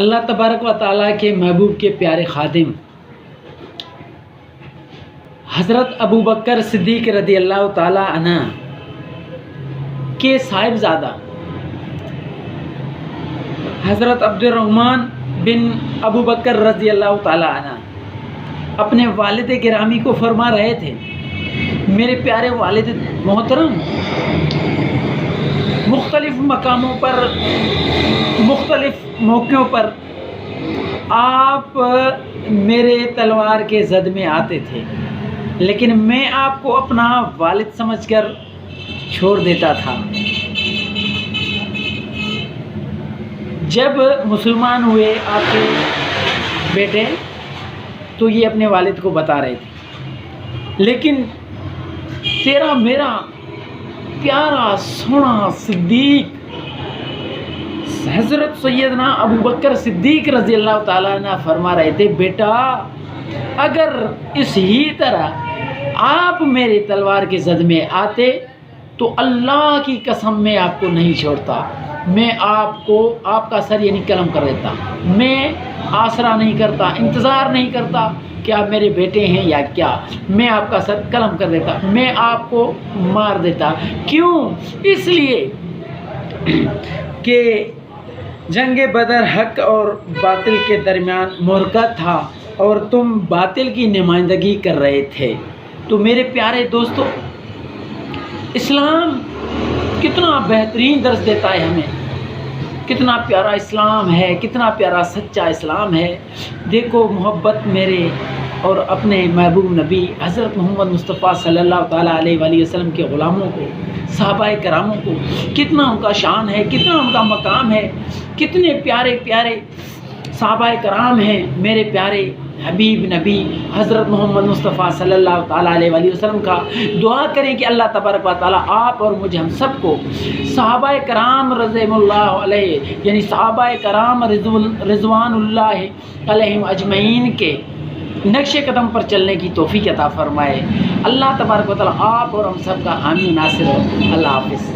اللہ تبارک و تعالیٰ کے محبوب کے پیارے خادم حضرت ابو بکر صدیق رضی اللہ تعالیٰ عنہ کے صاحبزادہ حضرت عبد الرحمن بن ابو بکر رضی اللہ تعالیٰ عنہ اپنے والد گرامی کو فرما رہے تھے، میرے پیارے والد محترم، مختلف مقاموں پر مختلف موقعوں پر آپ میرے تلوار کے زد میں آتے تھے، لیکن میں آپ کو اپنا والد سمجھ کر چھوڑ دیتا تھا۔ جب مسلمان ہوئے آپ کے بیٹے تو یہ اپنے والد کو بتا رہے تھے، لیکن تیرا میرا پیارا سونا صدیق حضرت سیدنا ابو بکر صدیق رضی اللہ تعالیٰ عنہ فرما رہے تھے، بیٹا اگر اس ہی طرح آپ میرے تلوار کے زد میں آتے تو اللہ کی قسم میں آپ کو نہیں چھوڑتا، میں آپ کا سر یعنی قلم کر دیتا، میں آسرا نہیں کرتا، انتظار نہیں کرتا کہ آپ میرے بیٹے ہیں یا کیا، میں آپ کا سر قلم کر دیتا، میں آپ کو مار دیتا۔ کیوں؟ اس لیے کہ جنگ بدر حق اور باطل کے درمیان معرکہ تھا اور تم باطل کی نمائندگی کر رہے تھے۔ تو میرے پیارے دوستو، اسلام کتنا بہترین درس دیتا ہے ہمیں، کتنا پیارا اسلام ہے، کتنا پیارا سچا اسلام ہے۔ دیکھو محبت میرے اور اپنے محبوب نبی حضرت محمد مصطفیٰ صلی اللہ تعالیٰ علیہ وآلہ وسلم کے غلاموں کو، صحابہ کراموں کو کتنا ان کا شان ہے، کتنا ان کا مقام ہے، کتنے پیارے پیارے صحابہ کرام ہیں۔ میرے پیارے حبیب نبی حضرت محمد مصطفیٰ صلی اللہ تعالیٰ علیہ وآلہ وسلم کا دعا کریں کہ اللہ تبارک و تعالیٰ آپ اور مجھے ہم سب کو صحابہ کرام رضی اللہ علیہ یعنی صحابہ کرام رضوان اللہ علیہم اجمعین کے نقش قدم پر چلنے کی توفیق عطا فرمائے۔ اللہ تبارک و تعالیٰ آپ اور ہم سب کا حامی ناصر ہو۔ اللہ حافظ۔